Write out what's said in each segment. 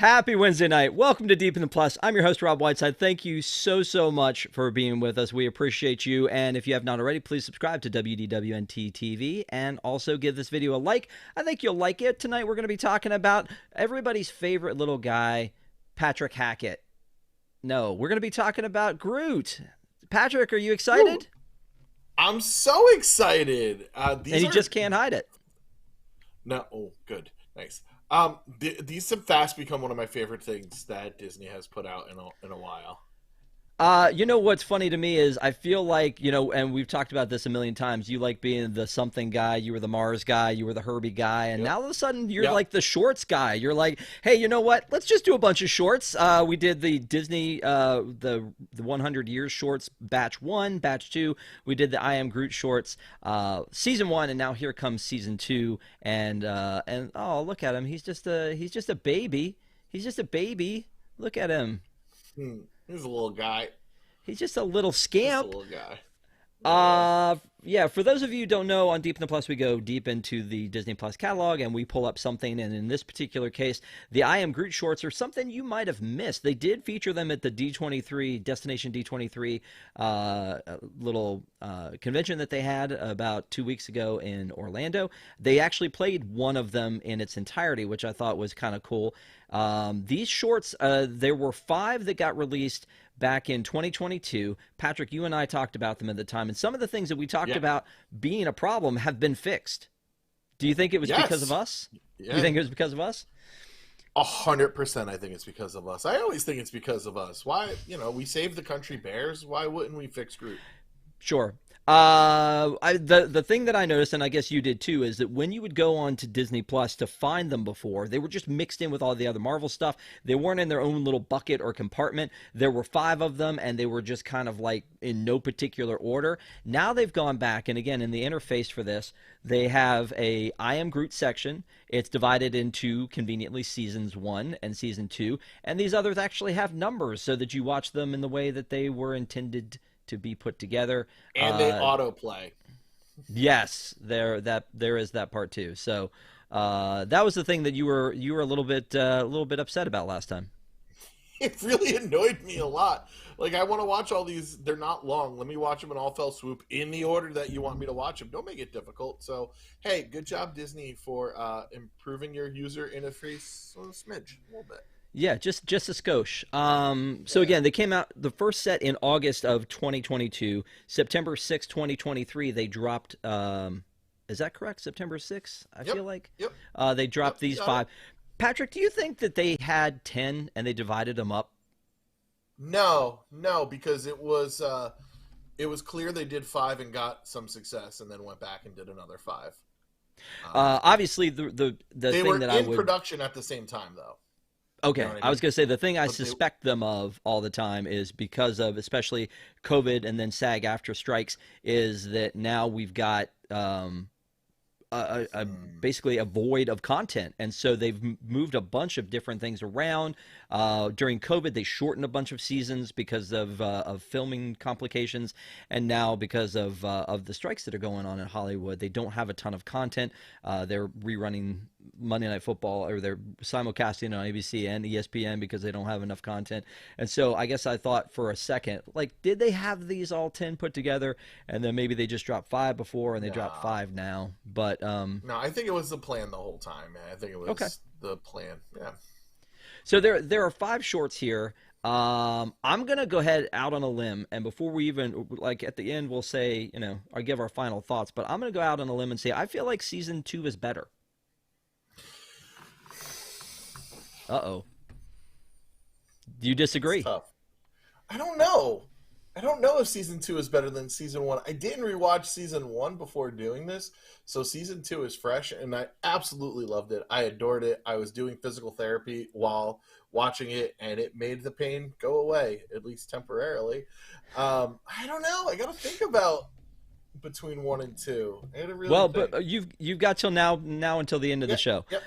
Happy Wednesday night. Welcome to Deep in the Plus. I'm your host, Rob Whiteside. Thank you so much for being with us. We appreciate you. And if you have not already, please subscribe to WDWNT TV and also give this video a like. I think you'll like it. Tonight, we're going to be talking about everybody's favorite little guy, Patrick Hackett. No, we're going to be talking about Groot. Patrick, are you excited? Ooh, I'm so excited. And you just can't hide it. No, oh, good. Nice. These have fast become one of my favorite things that Disney has put out in a while. You know what's funny to me is I feel like, and we've talked about this a million times, you like being the something guy, you were the Mars guy, you were the Herbie guy, and now all of a sudden you're like the shorts guy. You're like, hey, you know what? Let's just do a bunch of shorts. We did the Disney, the 100 years shorts, batch 1, batch 2. We did the I Am Groot shorts, season 1, and now here comes season 2. And oh, look at him. He's just a baby. He's just a baby. Look at him. He's a little guy. He's just a little scamp. Just a little guy. Yeah, for those of you who don't know, on Deep in the Plus, we go deep into the Disney Plus catalog and we pull up something. And in this particular case, the I Am Groot shorts are something you might have missed. They did feature them at the D23, Destination D23 little convention that they had about 2 weeks ago in Orlando. They actually played one of them in its entirety, which I thought was kind of cool. These shorts, there were 5 that got released back in 2022. Patrick, you and I talked about them at the time, and some of the things that we talked about being a problem have been fixed. Do you think it was because of us? Yeah. Do you think it was because of us? 100% I think it's because of us. I always think it's because of us. Why, we saved the country bears. Why wouldn't we fix Groot? Sure. The thing that I noticed, and I guess you did too, is that when you would go on to Disney Plus to find them before, they were just mixed in with all the other Marvel stuff. They weren't in their own little bucket or compartment. There were 5 of them, and they were just kind of like in no particular order. Now they've gone back, and again, in the interface for this, they have a I Am Groot section. It's divided into, conveniently, seasons 1 and season 2, and these others actually have numbers so that you watch them in the way that they were intended to be put together, and they autoplay. Yes, there is that part too. So that was the thing that you were a little bit upset about last time. It really annoyed me a lot. Like, I want to watch all these. They're not long. Let me watch them in all fell swoop in the order that you want me to watch them. Don't make it difficult. So, hey, good job, Disney, for improving your user interface a smidge, a little bit. Yeah, just a skosh. So again, they came out, the first set in August of 2022. September 6, 2023, they dropped, is that correct? September 6, I feel like? Yep. They dropped these 5. Patrick, do you think that they had 10 and they divided them up? No, because it was clear they did 5 and got some success and then went back and did another 5. Obviously, the they thing were that I would... in production at the same time, though. Okay, you know what I mean? I was going to say the thing I suspect them of all the time is because of especially COVID and then SAG-AFTRA strikes is that now we've got basically a void of content, and so they've moved a bunch of different things around. During COVID, they shortened a bunch of seasons because of filming complications, and now because of the strikes that are going on in Hollywood, they don't have a ton of content. They're rerunning Monday Night Football, or they're simulcasting on ABC and ESPN because they don't have enough content. And so I guess I thought for a second, like, did they have these all 10 put together, and then maybe they just dropped 5 before and they dropped 5 now? But no, I think it was the plan the whole time, man. I think it was the plan. Yeah. So there are 5 shorts here. I'm gonna go ahead out on a limb, and before we even, like, at the end, we'll say, or give our final thoughts. But I'm gonna go out on a limb and say I feel like season 2 is better. Uh-oh. Do you disagree? It's tough. I don't know. I don't know if season 2 is better than season 1. I didn't rewatch season 1 before doing this, so season 2 is fresh, and I absolutely loved it. I adored it. I was doing physical therapy while watching it, and it made the pain go away, at least temporarily. I don't know. I got to think about between 1 and 2. I gotta really think. But you've got till now until the end of the show. Yep.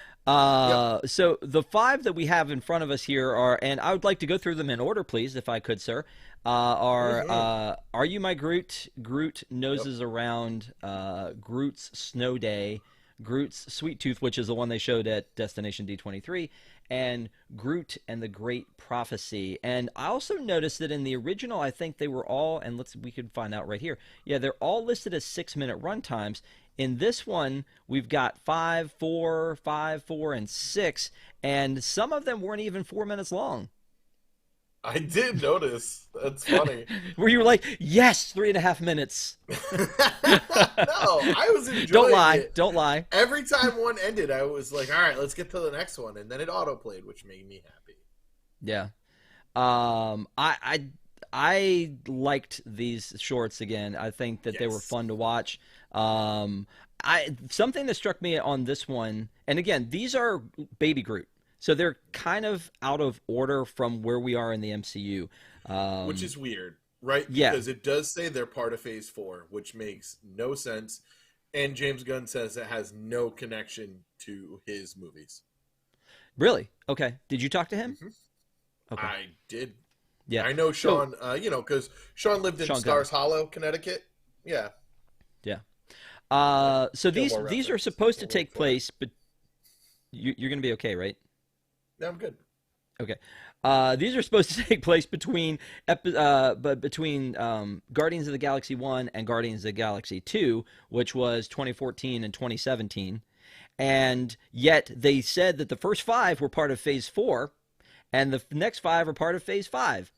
So the 5 that we have in front of us here are, and I would like to go through them in order, please, if I could, sir. Are You My Groot, Groot Noses Around, Groot's Snow Day, Groot's Sweet Tooth, which is the one they showed at Destination D23, and Groot and the Great Prophecy. And I also noticed that in the original, I think they were all, and we can find out right here. Yeah, they're all listed as 6-minute runtimes. In this one, we've got 5, 4, 5, 4, and 6, and some of them weren't even 4 minutes long. I did notice. That's funny. Where you were like, yes, 3.5 minutes. No, I was enjoying Don't lie. it. Don't lie. Every time one ended, I was like, all right, let's get to the next one. And then it auto-played, which made me happy. Yeah. I liked these shorts again. I think that they were fun to watch. Something that struck me on this one, and again, these are Baby Groot. So they're kind of out of order from where we are in the MCU. Which is weird, right? Yeah. Because it does say they're part of Phase 4, which makes no sense. And James Gunn says it has no connection to his movies. Really? Okay. Did you talk to him? Mm-hmm. Okay. I did. Yeah. I know Sean, because Sean lived in Stars Hollow, Connecticut. Yeah. Yeah. So these are supposed to take place, but you're going to be okay, right? Yeah, I'm good. Okay. These are supposed to take place between Guardians of the Galaxy 1 and Guardians of the Galaxy 2, which was 2014 and 2017. And yet they said that the first 5 were part of Phase 4, and the next 5 are part of Phase 5.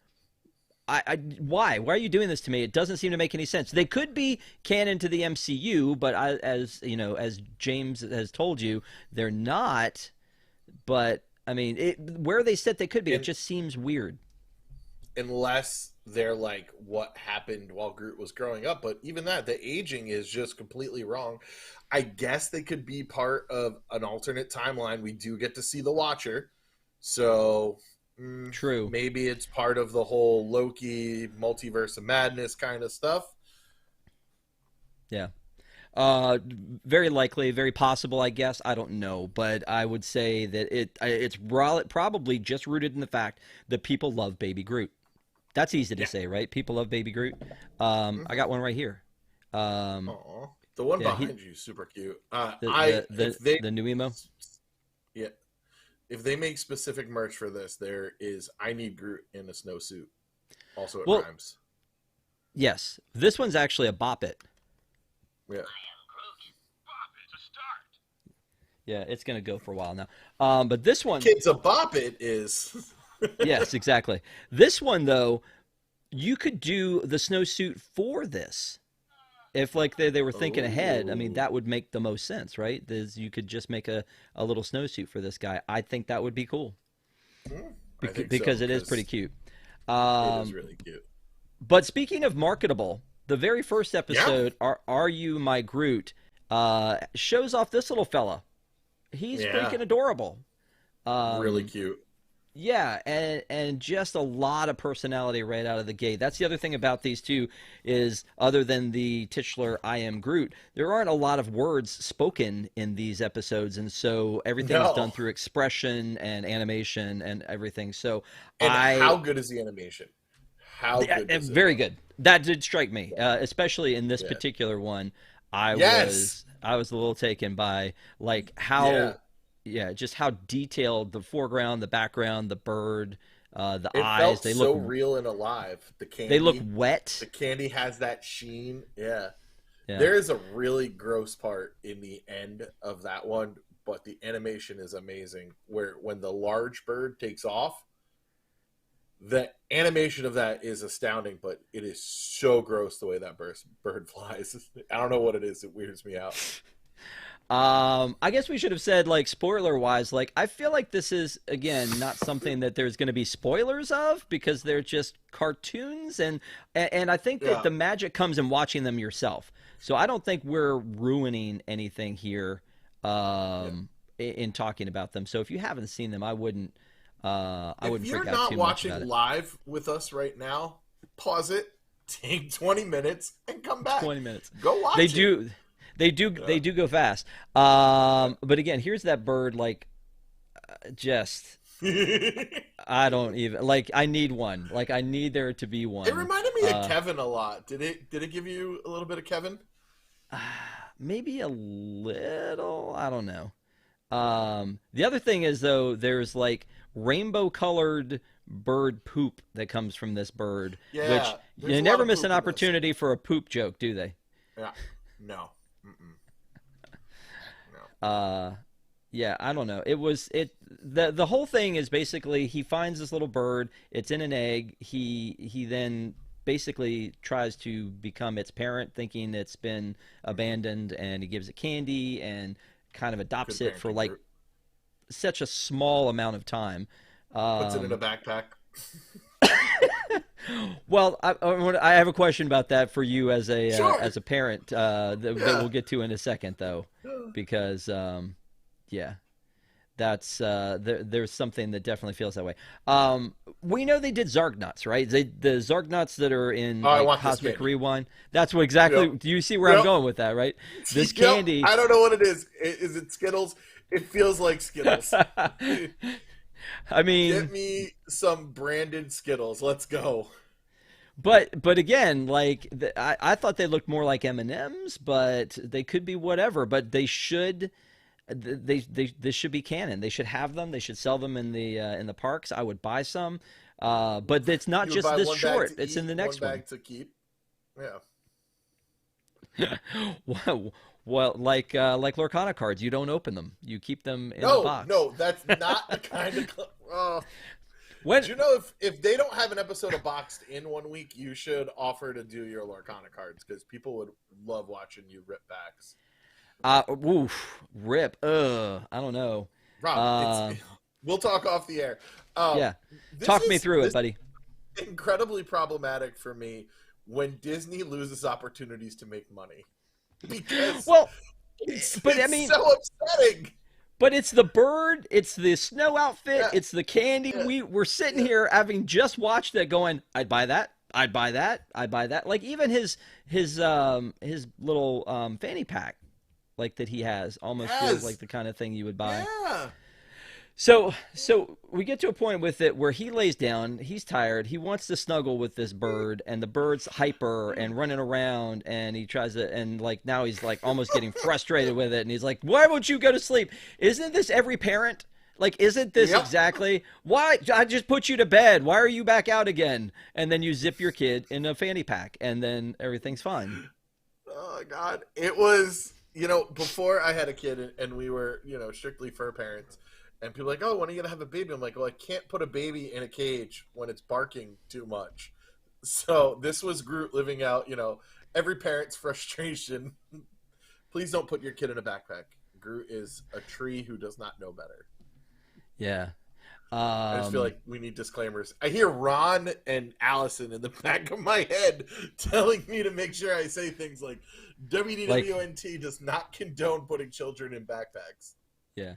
Why? Why are you doing this to me? It doesn't seem to make any sense. They could be canon to the MCU, but as James has told you, they're not. But I mean, where they said they could be, it just seems weird. Unless they're like what happened while Groot was growing up, but even that, the aging is just completely wrong. I guess they could be part of an alternate timeline. We do get to see the Watcher, so true. Maybe it's part of the whole Loki multiverse of madness kind of stuff. Yeah. Very likely, very possible, I guess. I don't know, but I would say that it's probably just rooted in the fact that people love Baby Groot. That's easy to say, right? People love Baby Groot. I got one right here. The one behind you, super cute. The new emo. Yeah, if they make specific merch for this, there is I need Groot in a snowsuit. Also, it rhymes. Yes, this one's actually a Bop It. Yeah. I am Groot. Bop it to start. Yeah, it's gonna go for a while now. But this one, kids, a Bop It is. Yes, exactly. This one though, you could do the snowsuit for this. If like they were thinking ahead, I mean that would make the most sense, right? You could just make a little snowsuit for this guy. I think that would be cool. Because it is pretty cute. It is really cute. But speaking of marketable, the very first episode, Are You My Groot, shows off this little fella. He's freaking adorable. Really cute. Yeah, and just a lot of personality right out of the gate. That's the other thing about these two is, other than the titular "I am Groot," there aren't a lot of words spoken in these episodes, and so everything is done through expression and animation and everything. So, how good is the animation? How good? Is very good. That did strike me, especially in this particular one. I was a little taken by like how. Yeah, just how detailed the foreground, the background, the bird, the eyes. They look so real and alive. The candy. They look wet. The candy has that sheen. Yeah. There is a really gross part in the end of that one, but the animation is amazing. When the large bird takes off, the animation of that is astounding, but it is so gross the way that bird flies. I don't know what it is. It weirds me out. I guess we should have said, like, spoiler-wise, like, I feel like this is, again, not something that there's going to be spoilers of, because they're just cartoons, and I think that the magic comes in watching them yourself. So I don't think we're ruining anything here in talking about them. So if you haven't seen them, I wouldn't freak out too much about it. If you're not watching live with us right now, pause it, take 20 minutes, and come back. 20 minutes. Go watch it. They do go fast. But again, here's that bird, like, just I don't even like. I need one. Like, I need there to be one. It reminded me of Kevin a lot. Did it give you a little bit of Kevin? Maybe a little. I don't know. The other thing is though, there's like rainbow colored bird poop that comes from this bird, which Yeah, there's you a lot never of miss an poop in this. opportunity for a poop joke, do they? Yeah, no, mm-mm, no. Uh, yeah, I don't know. The whole thing is basically he finds this little bird. It's in an egg. He then basically tries to become its parent, thinking it's been abandoned, and he gives it candy and kind of adopts Good it for parenting, like Groot. such a small amount of time. Puts it in a Um, backpack. well, I have a question about that for you Sure. as a parent that Yeah. we'll get to in a second, though, because yeah, there's something that definitely feels that way. We know they did Zargnuts, right? The Zargnuts that are in Oh, I like want this Cosmic candy. Rewind. That's what exactly. Yep. Do you see where I'm Yep. going with that? Right? This Yep. candy. I don't know what it is. Is it Skittles? It feels like Skittles. I Get mean, me some branded Skittles. Let's go. but again, like I thought they looked more like M&Ms, but they could be whatever. But they should. This should be canon. They should have them. They should sell them in the parks. I would buy some, but it's not You would just buy this one bag short. to It's in eat, the one next one. bag to keep. Yeah. well, like Lorcana cards, you don't open them. You keep them in the No, box. no, that's not the kind of. When Do you know if they don't have an episode of Boxed in 1 week, you should offer to do your Lorcana cards because people would love watching you rip backs. oof, rip. I don't know. Rob, it's Uh, we'll talk off the air. Um, yeah, this talk me is through it, this buddy. is incredibly problematic for me when Disney loses opportunities to make money because Well, it's, but I it's mean, so upsetting. but it's the bird, it's the snow outfit, Yeah, it's the candy. yeah, We're sitting yeah. here having just watched it, going, I'd buy that. I'd buy that. I'd buy that. Like even his little fanny pack, like that he has, almost feels like Yes, the kind of thing you would buy. yeah. So we get to a point with it where he lays down, he's tired, he wants to snuggle with this bird, and the bird's hyper and running around, and he tries to, and like now he's like almost getting frustrated with it, and he's like, "Why won't you go to sleep? Isn't this every parent? Like, isn't this Yep. exactly why I just put you to bed? Why are you back out again?" And then you zip your kid in a fanny pack, and then everything's fine. Oh my God, it was before I had a kid and we were strictly fur parents, and people are like, oh, when are you gonna have a baby? I'm like, well, I can't put a baby in a cage when it's barking too much. So this was Groot living out every parent's frustration. Please don't put your kid in a backpack. Groot is a tree who does not know better. Yeah. I just feel Um, like we need disclaimers. I hear Ron and Allison in the back of my head telling me to make sure I say things like like, WDWNT does not condone putting children in backpacks. yeah.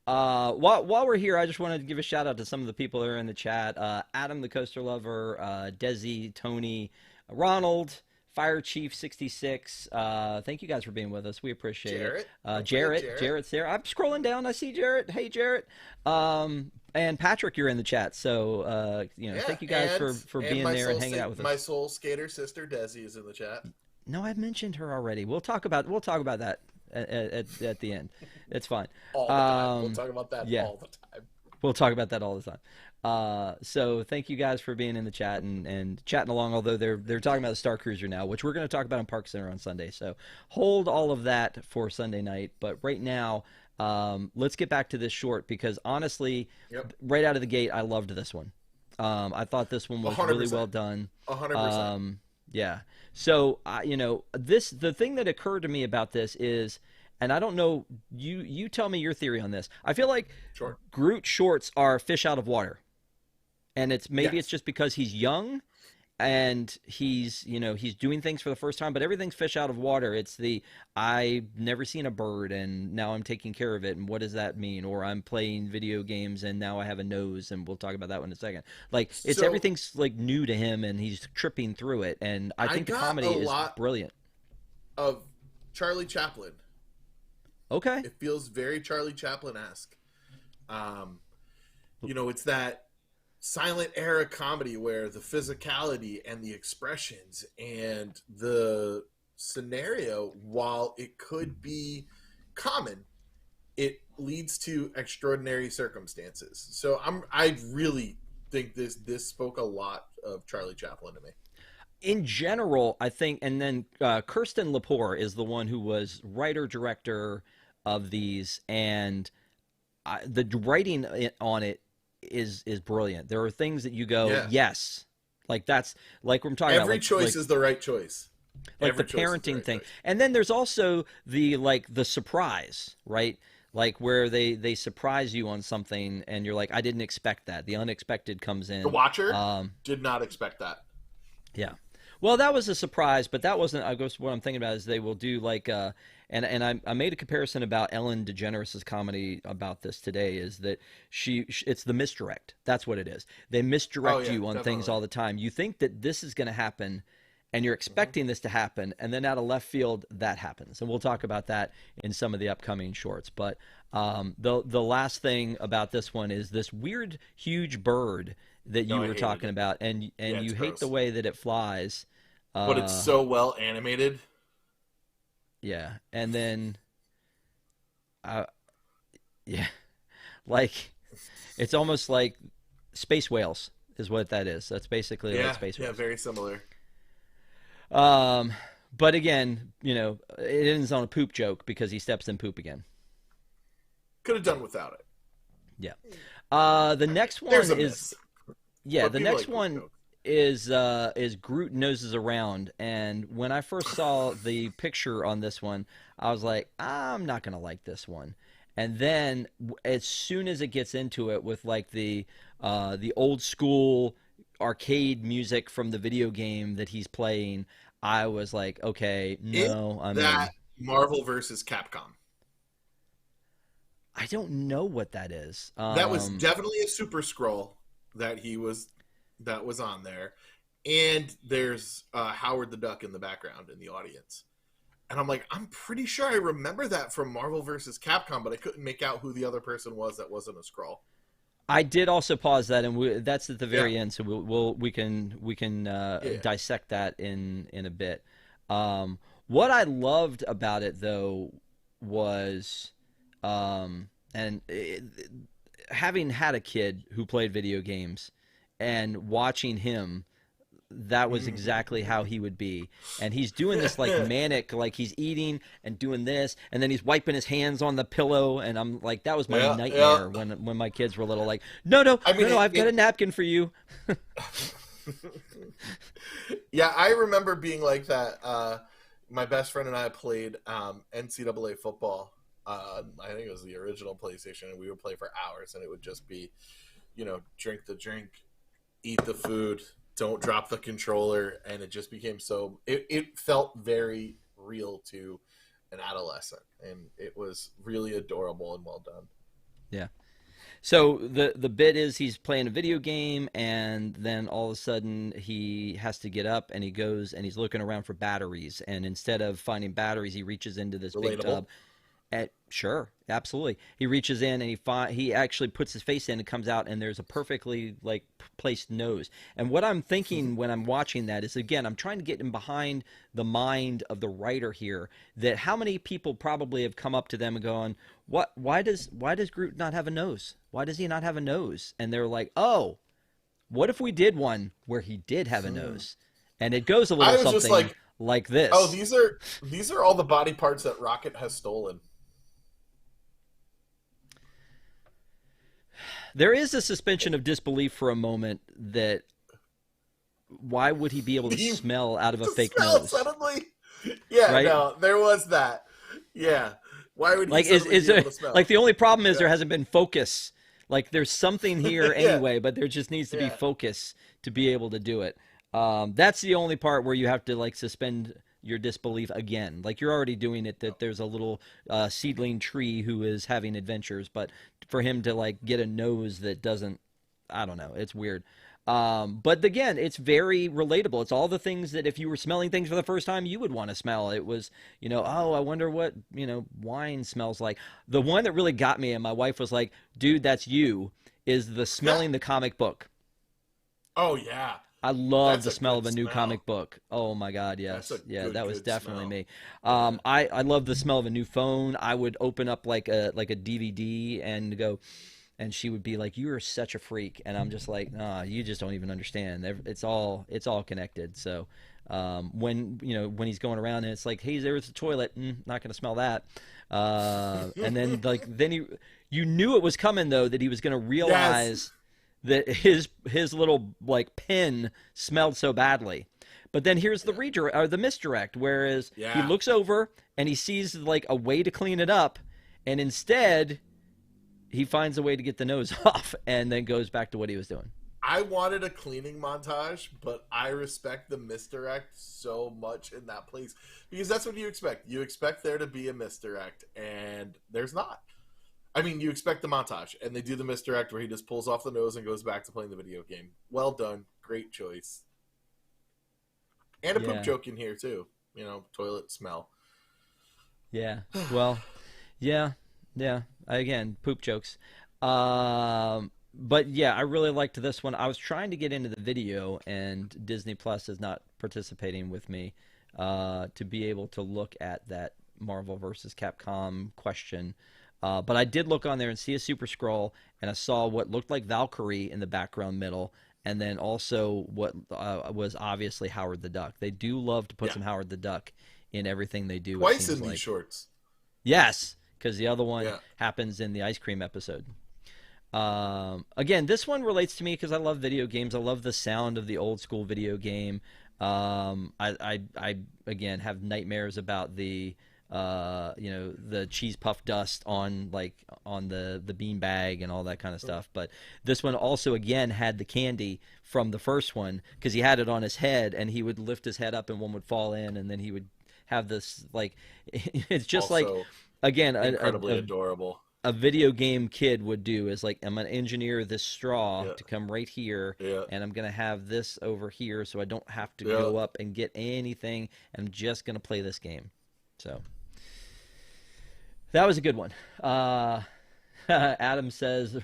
While we're here, I just wanted to give a shout out to some of the people that are in the chat. Adam, the coaster lover, Desi, Tony, Ronald, Fire Chief 66. Thank you guys for being with us. We appreciate it. Jarrett. Don't forget Jarrett, Jarrett. Jarrett's there. I'm scrolling down. I see Jarrett. Hey, Jarrett. And Patrick, you're in the chat. So, Yeah, thank you guys and for and being my there and soul hanging out with my us. soul skater sister Desi is in the chat. No, I've mentioned her already. We'll talk about that at the end. It's fine. All the time. We'll Um, talk about that yeah. all the time. We'll talk about that all the time. So thank you guys for being in the chat and chatting along. Although they're talking about the Star Cruiser now, which we're going to talk about in Park Center on Sunday. So hold all of that for Sunday night. But right now, let's get back to this short because honestly, Yep. right out of the gate, I loved this one. I thought this one was really well 100%. done. 100%. Yeah. So the thing that occurred to me about this is, and I don't know, you tell me your theory on this. I feel like Sure. Groot shorts are fish out of water, and it's Yes. just because he's young, and he's doing things for the first time, but everything's fish out of water. It's the I've never seen a bird, and now I'm taking care of it, and what does that mean? Or I'm playing video games, and now I have a nose, and we'll talk about that one in a second. Like it's So everything's like new to him, and he's tripping through it, and I I think the got a comedy is lot brilliant. of Charlie Chaplin. Okay. It feels very Charlie Chaplin-esque. It's that silent era comedy where the physicality and the expressions and the scenario, while it could be common, it leads to extraordinary circumstances. So I really think this spoke a lot of Charlie Chaplin to me. In general, I think, and then Kirsten Lepore is the one who was writer director of these, and the writing on it is brilliant. There are things that you go, Yeah. yes, like that's like we're talking about, Every choice is the right choice. like the Every choice is the parenting right thing. choice. And then there's also the the surprise, right? Like where they surprise you on something and you're like, I didn't expect that. The unexpected comes The in. Watcher did not expect that. Yeah. Well, that was a surprise, but that wasn't. I guess what I'm thinking about is they will do like, and I made a comparison about Ellen DeGeneres' comedy about this today. Is that it's the misdirect. That's what it is. They misdirect you on things definitely. all the time. You think that this is going to happen, and you're expecting this to happen, and then out of left field that happens. And we'll talk about that in some of the upcoming shorts. But the last thing about this one is this weird huge bird that you No, I were hated talking it. about, and Yeah, it's you hate the gross. way that it flies. But it's Uh, so well animated. yeah, and then, uh, yeah, like it's almost like space whales is what that is. That's basically like Yeah, space yeah, whales. very similar. Um, but again, it ends on a poop joke because he steps in poop again. Could have done without it. Yeah. The next There's one a is miss. yeah, But the people next like poop one jokes. is Groot noses around, and when I first saw the picture on this one, I was like, I'm not gonna like this one. And then as soon as it gets into it with like the old school arcade music from the video game that he's playing, I was like, okay, Is no, I'm that in. Marvel versus Capcom? I don't know what that is. That was definitely a Super Scroll that that was on there, and there's Howard the Duck in the background in the audience. And I'm like, I'm pretty sure I remember that from Marvel versus Capcom, but I couldn't make out who the other person was that wasn't a scroll. I did also pause that, and that's at the Yeah, very end, so we can yeah. dissect that in a bit. What I loved about it though was, and having had a kid who played video games and watching him, that was exactly how he would be. And he's doing this like manic, like he's eating and doing this, and then he's wiping his hands on the pillow. And I'm like, that was my Yeah, yeah. nightmare when my kids were little. Like, no, no, I no, mean, no, I've got a napkin for you. yeah, I remember being like that. My best friend and I played NCAA football. I think it was the original PlayStation, and we would play for hours, and it would just be, drink the drink, eat the food, don't drop the controller, and it just became so. It felt very real to an adolescent, and it was really adorable and well done. Yeah. So the bit is he's playing a video game, and then all of a sudden he has to get up, and he goes and he's looking around for batteries, and instead of finding batteries, he reaches into this big Relatable. tub. Sure, absolutely. He reaches in and he actually puts his face in and comes out, and there's a perfectly like placed nose. And what I'm thinking when I'm watching that is, again, I'm trying to get in behind the mind of the writer here. That how many people probably have come up to them and gone, "What? Why does Groot not have a nose? Why does he not have a nose?" And they're like, "Oh, what if we did one where he did have a nose?" And it goes a little I was just something like, like oh, this. these are all the body parts that Rocket has stolen. There is a suspension of disbelief for a moment that why would he be able to You smell out of a the fake smell nose, suddenly. Yeah, right? no, there was that. Yeah, why would he Like suddenly is be able there, to smell? like the only problem is there Yeah, hasn't been focus. Like there's something here yeah, anyway, but there just needs to be yeah. focus to be able to do it. That's the only part where you have to like suspend your disbelief again. Like you're already doing it that there's a little seedling tree who is having adventures, but for him to like get a nose that doesn't, I don't know, it's weird. But again, it's very relatable. It's all the things that if you were smelling things for the first time, you would want to smell. It was, oh, I wonder what, wine smells like. The one that really got me, and my wife was like, dude, that's you, is the smelling the comic book. Oh yeah, I love That's the a smell good of a new smell. comic book. Oh my God, That's a yes. Yeah, good, that was good definitely smell. me. Yeah. I love the smell of a new phone. I would open up like a DVD and go, and she would be like, "You are such a freak," and I'm just like, "Nah, you just don't even understand. It's all connected." So when when he's going around and it's like, "Hey, there's the toilet," not gonna smell that. And then you knew it was coming though, that he was gonna Yes. realize that his little like pen smelled so badly. But then here's the Yeah. redirect or the misdirect, whereas he Yeah. looks over and he sees like a way to clean it up, and instead he finds a way to get the nose off and then goes back to what he was doing. I wanted a cleaning montage, but I respect the misdirect so much in that place because that's what you expect. You expect there to be a misdirect, and there's not. I mean, you expect the montage, and they do the misdirect where he just pulls off the nose and goes back to playing the video game. Well done. Great choice. And a poop Yeah, joke in here, too. Toilet smell. yeah. Well, yeah, yeah. Again, poop jokes. But yeah, I really liked this one. I was trying to get into the video, and Disney Plus is not participating with me to be able to look at that Marvel versus Capcom question. But I did look on there and see a Super Scroll, and I saw what looked like Valkyrie in the background middle, and then also what was obviously Howard the Duck. They do love to put Yeah. some Howard the Duck in everything they do, it Twice seems in these like. shorts. Yes, because the other one Yeah. happens in the ice cream episode. Again, this one relates to me because I love video games. I love the sound of the old school video game. I again have nightmares about the cheese puff dust on the bean bag and all that kind of stuff. But this one also again had the candy from the first one because he had it on his head and he would lift his head up and one would fall in and then he would have this like it's just like Also, again incredibly adorable. a video game kid would do is like I'm gonna engineer this straw Yeah. to come right here Yeah. and I'm gonna have this over here so I don't have to Yeah. go up and get anything. I'm just gonna play this game. So that was a good one. Adam says,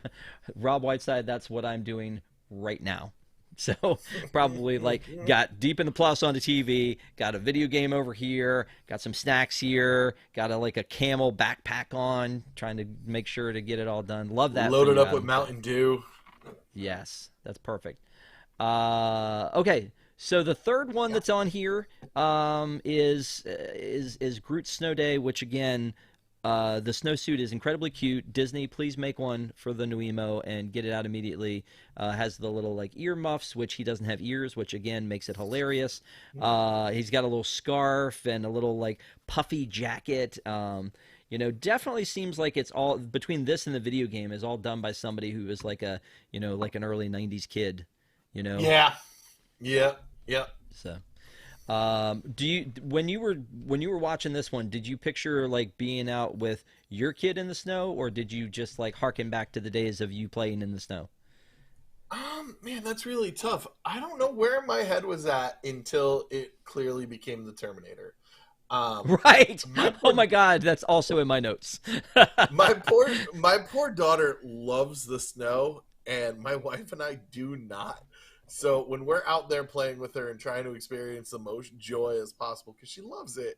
Rob Whiteside, that's what I'm doing right now. So probably like got Deep in the Plus on the TV, got a video game over here, got some snacks here, got a camel backpack on, trying to make sure to get it all done. Love that for Loaded you, up with Adam. Mountain Dew. Yes, that's perfect. Okay, so the third one that's on here is Groot's Snow Day, which again, the snowsuit is incredibly cute. Disney, please make one for the new emo and get it out immediately. Has the little like ear muffs, which he doesn't have ears, which again makes it hilarious. He's got a little scarf and a little like puffy jacket. Definitely seems like it's all between this and the video game is all done by somebody who is like like an early '90s kid. Yeah. Yeah. Yeah. So. Do you when you were watching this one, did you picture like being out with your kid in the snow, or did you just like harken back to the days of you playing in the snow? Man, that's really tough. I don't know where my head was at until it clearly became the Terminator. Right. My Oh poor, my God, that's also in my notes. my poor daughter loves the snow, and my wife and I do not. So when we're out there playing with her and trying to experience the most joy as possible, because she loves it,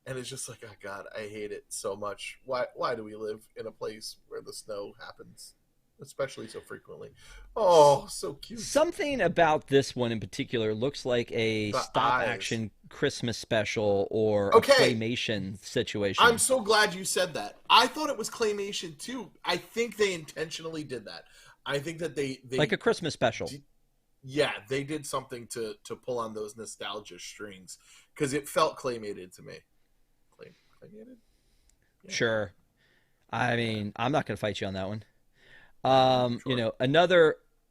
and it's just like, oh God, I hate it so much. Why do we live in a place where the snow happens, especially so frequently? Oh, so cute. Something about this one in particular looks like a The stop eyes. action Christmas special or a Okay, claymation I'm situation. so glad you said that. I thought it was claymation too. I think they intentionally did that. I think that Like a Christmas special. yeah, they did something to pull on those nostalgia strings because it felt claymated to me. Claymated? Yeah, Sure. I yeah, mean, I'm not going to fight you on that one. sure.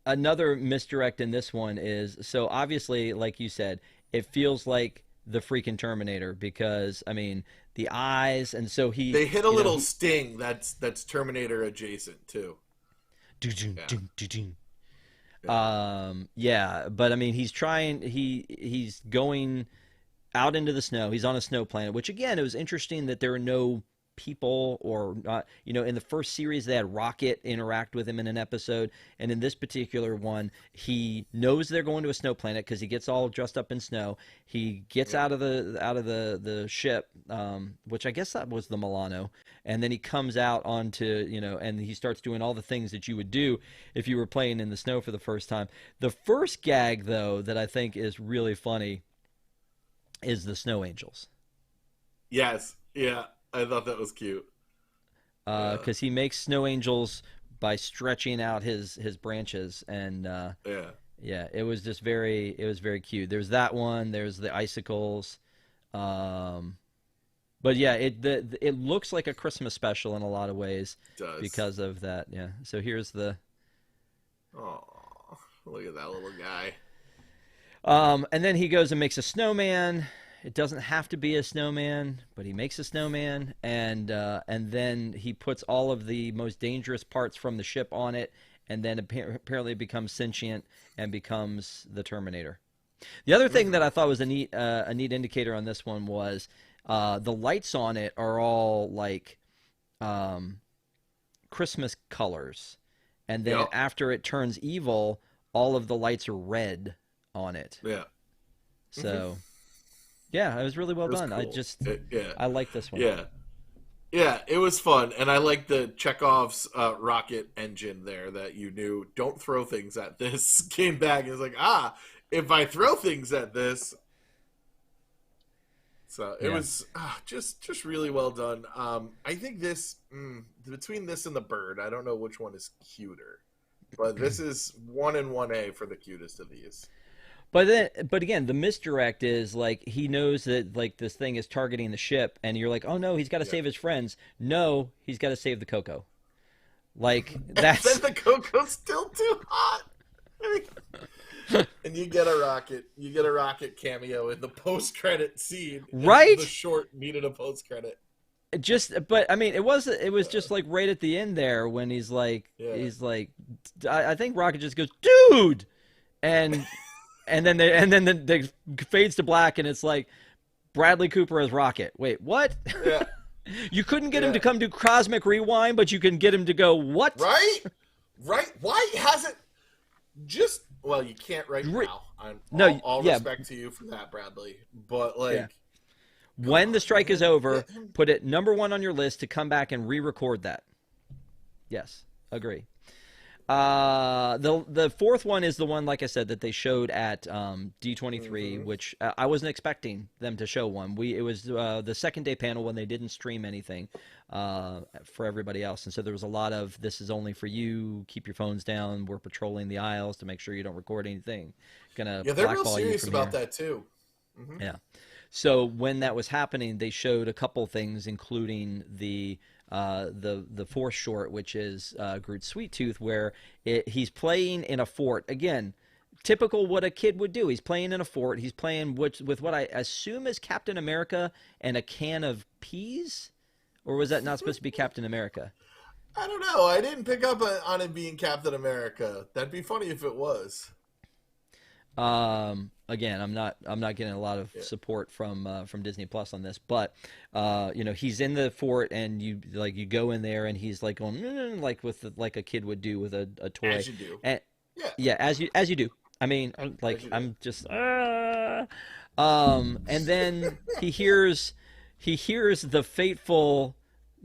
Another misdirect in this one is so obviously, like you said, it feels like the freaking Terminator because I mean the eyes, and so They hit a little he sting that's Terminator adjacent too. doo-doo, Yeah, doo-doo. yeah, Yeah, but I mean he's going out into the snow. He's on a snow planet, which again it was interesting that there are no people or not. You know, in the first series, they had Rocket interact with him in an episode, and in this particular one, he knows they're going to a snow planet because he gets all dressed up in snow. He gets out of the ship, which I guess that was the Milano, and then he comes out onto, you know, and he starts doing all the things that you would do if you were playing in the snow for the first time. The first gag, though, that I think is really funny is the snow angels. Yes. Yeah. I thought that was cute. Because he makes snow angels by stretching out his branches, and yeah, it was just very cute. There's that one. There's the icicles, but yeah, it looks like a Christmas special in a lot of ways because of that. Yeah. So here's the. Oh, look at that little guy. And then he goes and makes a snowman. It doesn't have to be a snowman, but he makes a snowman, and then he puts all of the most dangerous parts from the ship on it, and then apparently it becomes sentient and becomes the Terminator. The other thing that I thought was a neat indicator on this one was the lights on it are all like Christmas colors, and then after it turns evil, all of the lights are red on it. Yeah. So. Yeah, it was really well done. Cool. I like this one. Yeah, it was fun, and I like the Chekhov's rocket engine there that you knew. Don't throw things at this. Came back and was like, if I throw things at this. So it was just really well done. I think this between this and the bird, I don't know which one is cuter, but this is 1 and 1A for the cutest of these. But again, the misdirect is like he knows that like this thing is targeting the ship, and you're like, oh no, he's got to save his friends. No, he's got to save the Coco. Like that's. And then the Coco's still too hot. And you get a rocket. You get a rocket cameo in the post-credit scene. Right. The short needed a post-credit. But I mean, it was just like right at the end there when he's like, I think Rocket just goes, dude, and. And then they fades to black, and it's like Bradley Cooper as Rocket. Wait, what? Yeah. You couldn't get him to come do Cosmic Rewind, but you can get him to go what? Right. Why hasn't just? Well, you can't right now. All respect to you for that, Bradley. But like, when the strike is over, put it #1 on your list to come back and re-record that. Yes, agree. The fourth one is the one, like I said, that they showed at D23, which I wasn't expecting them to show one. It was the second day panel when they didn't stream anything for everybody else, and so there was a lot of this is only for you. Keep your phones down. We're patrolling the aisles to make sure you don't record anything. They're real serious about that too. Mm-hmm. Yeah. So when that was happening, they showed a couple things, including the fourth short, which is Groot's Sweet Tooth, where he's playing in a fort. Again, typical what a kid would do. He's playing in a fort. He's playing with what I assume is Captain America and a can of peas? Or was that not supposed to be Captain America? I don't know. I didn't pick up on it being Captain America. That'd be funny if it was. Again, I'm not getting a lot of support from Disney Plus on this, but he's in the fort, and you go in there, and he's like going like like a kid would do with a toy. As you do. And, as you do. I mean, I'm just and then he hears the fateful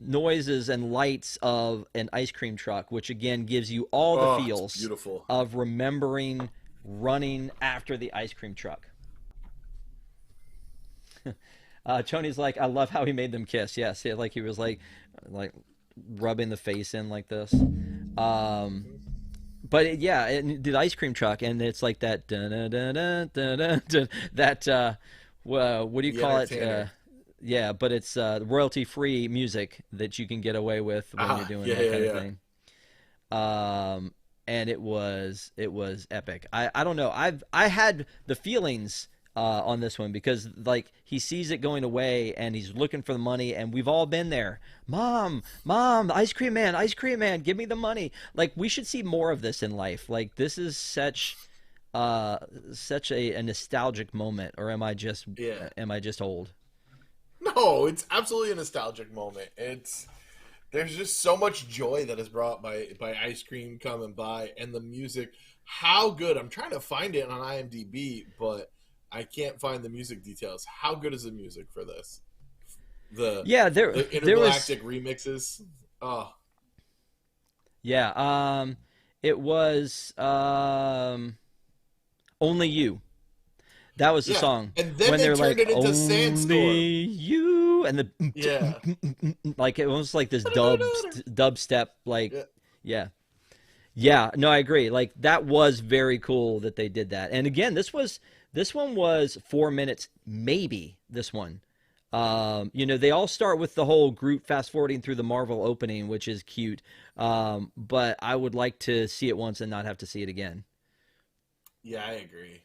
noises and lights of an ice cream truck, which again gives you all the feels of remembering running after the ice cream truck. Tony's like, I love how he made them kiss. Yes, like he was like rubbing the face in like this. But the ice cream truck, and it's like that that what do you call it? But it's royalty free music that you can get away with when you're doing that kind of thing. And it was epic. I don't know. I had the feelings on this one because like he sees it going away and he's looking for the money, and we've all been there. Mom, ice cream man, give me the money. Like we should see more of this in life. Like this is such a nostalgic moment, or am I just old? No, it's absolutely a nostalgic moment. There's just so much joy that is brought by ice cream coming by and the music. How good! I'm trying to find it on IMDb, but I can't find the music details. How good is the music for this? The Yeah, the there was intergalactic remixes. Oh, yeah, it was Only You. That was the yeah. song And then when they they're turned like it into Sandstorm. only you and Yeah. like it was like this dubstep like Yeah. yeah. Yeah, no, I agree. Like that was very cool that they did that. And again, this one was 4 minutes, maybe this one. They all start with the whole Groot fast forwarding through the Marvel opening, which is cute. But I would like to see it once and not have to see it again. Yeah, I agree.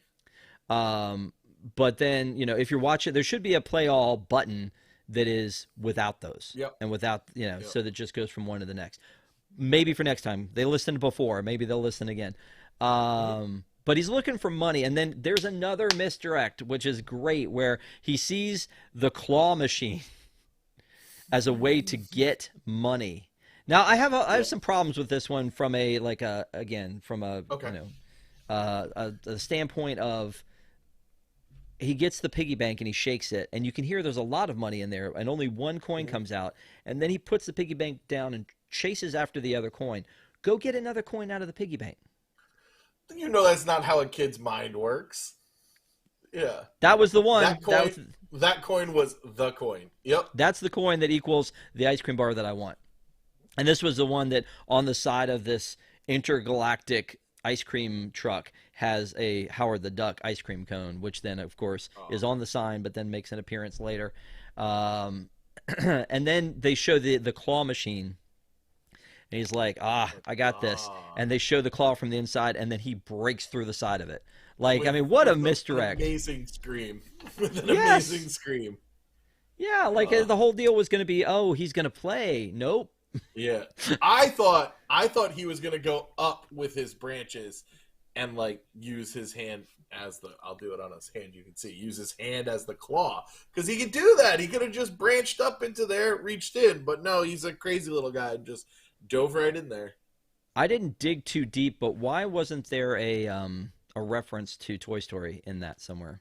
Um, but then, if you're watching, there should be a play all button that is without those Yep. and without, Yep. so that just goes from one to the next. Maybe for next time. They listened before. Maybe they'll listen again. Mhm. But he's looking for money. And then there's another misdirect, which is great, where he sees the claw machine as a way to get money. Now, I have Yeah. some problems with this one from again, from Okay. a standpoint of he gets the piggy bank and he shakes it, and you can hear there's a lot of money in there, and only one coin Mhm. comes out, and then he puts the piggy bank down and chases after the other coin. Go get another coin out of the piggy bank. You know that's not how a kid's mind works. Yeah. That was the one. That coin that coin was the coin. Yep. That's the coin that equals the ice cream bar that I want. And this was the one that on the side of this intergalactic ice cream truck has a Howard the Duck ice cream cone, which then, of course, is Oh. on the sign, but then makes an appearance later. Um, and then they show the claw machine. And he's like, I got this. Ah. And they show the claw from the inside, and then he breaks through the side of it. Like, I With mean, what a an misdirect. amazing scream. With an amazing Yes. scream. Yeah, like Uh, the whole deal was going to be, oh, he's going to play. Nope. yeah. I thought he was gonna go up with his branches and like use his hand as the I'll do it on his hand, you can see. Use his hand as the claw. Because he could do that. He could have just branched up into there, reached in, but no, he's a crazy little guy and just dove right in there. I didn't dig too deep, but why wasn't there a reference to Toy Story in that somewhere?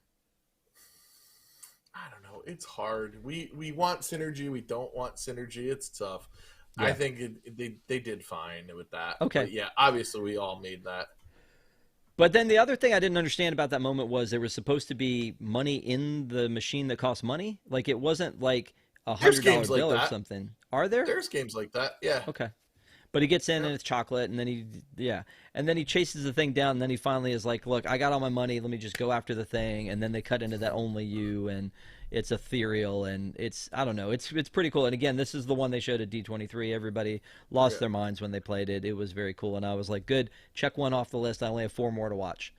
I don't know. It's hard. We want synergy. We don't want synergy. It's tough. I Yeah. think they did fine with that. Okay. But yeah, obviously we all made that. But then the other thing I didn't understand about that moment was there was supposed to be money in the machine that cost money. Like it wasn't like a There's $100 games like bill or that. something. Are there? There's games like that. Yeah. Okay. But he gets in Yep. and it's chocolate, and then and then he chases the thing down, and then he finally is like, "Look, I got all my money. Let me just go after the thing." And then they cut into that only you, and it's ethereal, and it's I don't know, it's pretty cool. And again, this is the one they showed at D23. Everybody lost Yeah. their minds when they played it. It was very cool, and I was like, "Good, check one off the list. I only have four more to watch."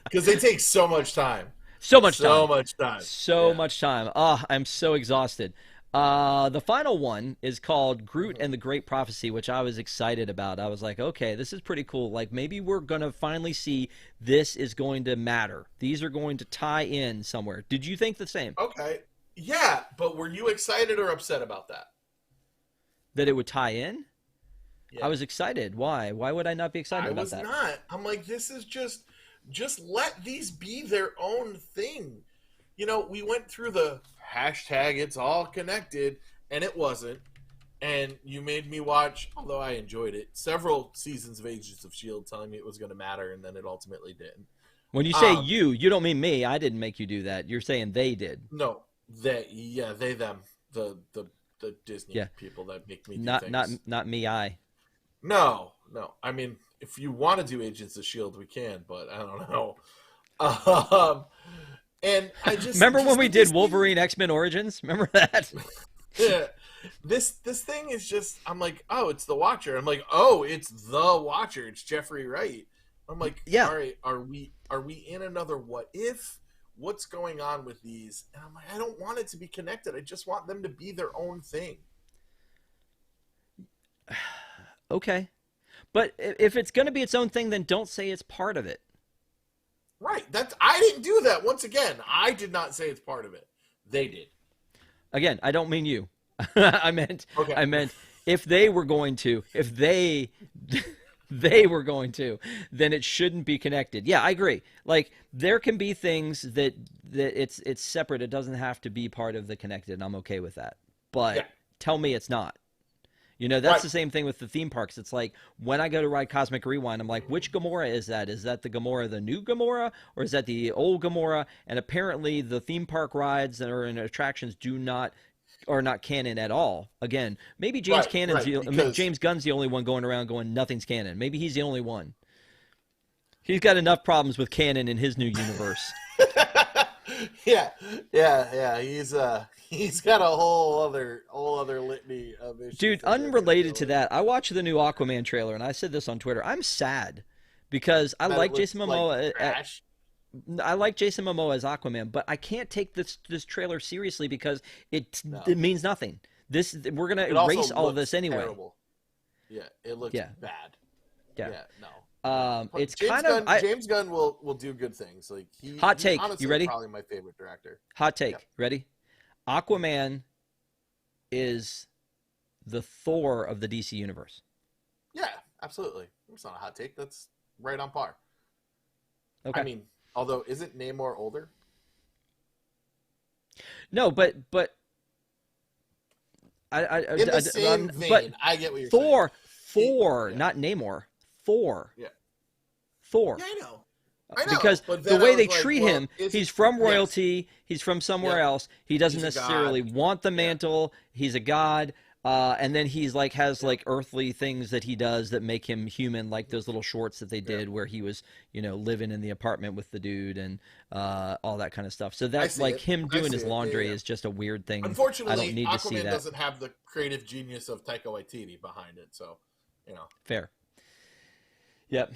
Because they take so much time. So much So time. much time. So Yeah. much time. I'm so exhausted. The final one is called Groot Mhm. and the Great Prophecy, which I was excited about. I was like, okay, this is pretty cool. Like maybe we're gonna finally see this is going to matter. These are going to tie in somewhere. Did you think the same? Okay. Yeah, but were you excited or upset about that? That it would tie in? I Yeah. was excited. Why? Why would I not be excited I about was that? not. I'm like, this is just let these be their own thing. We went through the hashtag it's all connected, and it wasn't. And you made me watch, although I enjoyed it, several seasons of Agents of S.H.I.E.L.D. telling me it was going to matter, and then it ultimately didn't. When you say Um, you don't mean me. I didn't make you do that. You're saying they did. no, they, them, the Disney Yeah. people that make me do Not things. not me. I. No, no. I mean, if you want to do Agents of S.H.I.E.L.D., we can, but I don't know. Um, and I Remember when just we think did this Wolverine X-Men Origins? Remember that? yeah, this thing is just. I'm like, oh, it's the Watcher. I'm like, oh, it's the Watcher. It's Jeffrey Wright. I'm like, Yeah. all right, are we in another What If? What's going on with these? And I'm like, I don't want it to be connected. I just want them to be their own thing. Okay. But if it's going to be its own thing, then don't say it's part of it. Right. I didn't do that. Once again, I did not say it's part of it. They did. Again, I don't mean you. Okay. I meant if they were going to, if they they were going to, then it shouldn't be connected. Yeah, I agree. Like there can be things that it's separate. It doesn't have to be part of the connected, and I'm okay with that. Yeah. But tell me it's not. You know, that's Right. the same thing with the theme parks. It's like when I go to ride Cosmic Rewind, I'm like, which Gamora is that? Is that the Gamora, the new Gamora, or is that the old Gamora? And apparently, the theme park rides that are in attractions are not canon at all. Again, maybe Right. Right. Because James Gunn's the only one going around going nothing's canon. Maybe he's the only one. He's got enough problems with canon in his new universe. yeah. He's got a whole other litany of issues. Dude, that they're gonna unrelated deal to with. that, I watched the new Aquaman trailer, and I said this on Twitter. I'm sad because I That it like looks Jason like Momoa. trash. I like Jason Momoa as Aquaman, but I can't take this trailer seriously because No. it means nothing. We're gonna It also erase all of looks this anyway. terrible. Yeah, it looks Yeah. bad. Yeah. Yeah, no. It's James kind Gunn, of James Gunn will do good things. Like Hot take. Honestly, You ready? Probably my favorite director. hot take. Yep. Ready? Aquaman is the Thor of the DC universe. Yeah, absolutely. It's not a hot take. That's right on par. Okay. I mean, although isn't Namor older? No, but In the same vein, but I get what you're Thor, Yeah. not Namor. Thor. Yeah. Thor. saying. Yeah, I know. Because but the then way I they was like, treat well, him, is he's he- from yes. royalty. He's from somewhere Yep. else. He doesn't He's a necessarily god. want the mantle. He's a god. And then he's like has like earthly things that he does that make him human, like those little shorts that they did where he was, living in the apartment with the dude and all that kind of stuff. So that's see like it. him I doing see his it. laundry Yeah. is just a weird thing. I Unfortunately, don't need to see Aquaman that. doesn't have the creative genius of Taika Waititi behind it, so Fair. Yep.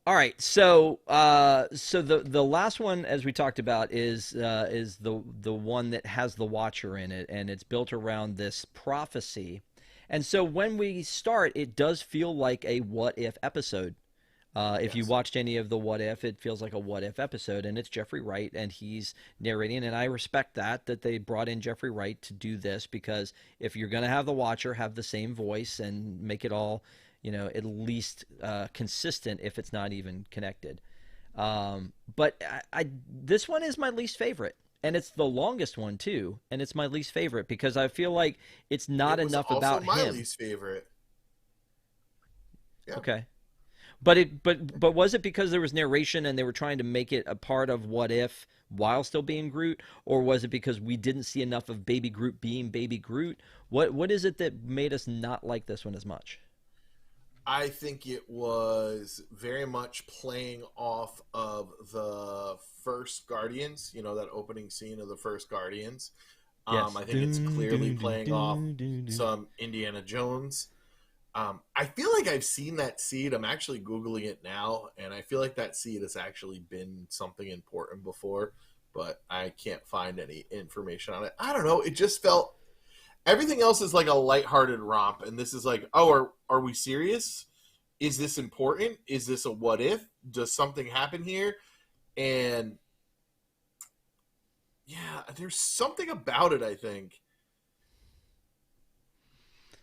All right. So the last one, as we talked about, is the one that has the Watcher in it, and it's built around this prophecy. And so when we start, it does feel like a what if episode. If you Yes. watched any of the What If, it feels like a What If episode, and it's Jeffrey Wright, and he's narrating, and I respect that they brought in Jeffrey Wright to do this, because if you're going to have the Watcher have the same voice and make it all, at least consistent, if it's not even connected. But this one is my least favorite, and it's the longest one too, and it's my least favorite because I feel like it's not it was enough also about my him. least favorite. Yeah. Okay. But was it because there was narration and they were trying to make it a part of What If while still being Groot, or was it because we didn't see enough of Baby Groot being Baby Groot? What is it that made us not like this one as much? I think it was very much playing off of the first Guardians, that opening scene of the first Guardians. Yes. I think it's clearly playing off some Indiana Jones. I feel like I've seen that seed. I'm actually Googling it now, and I feel like that seed has actually been something important before, but I can't find any information on it. I don't know. It just felt everything else is like a lighthearted romp, and this is like, oh, are we serious? Is this important? Is this a what if? Does something happen here? And yeah, there's something about it, I think.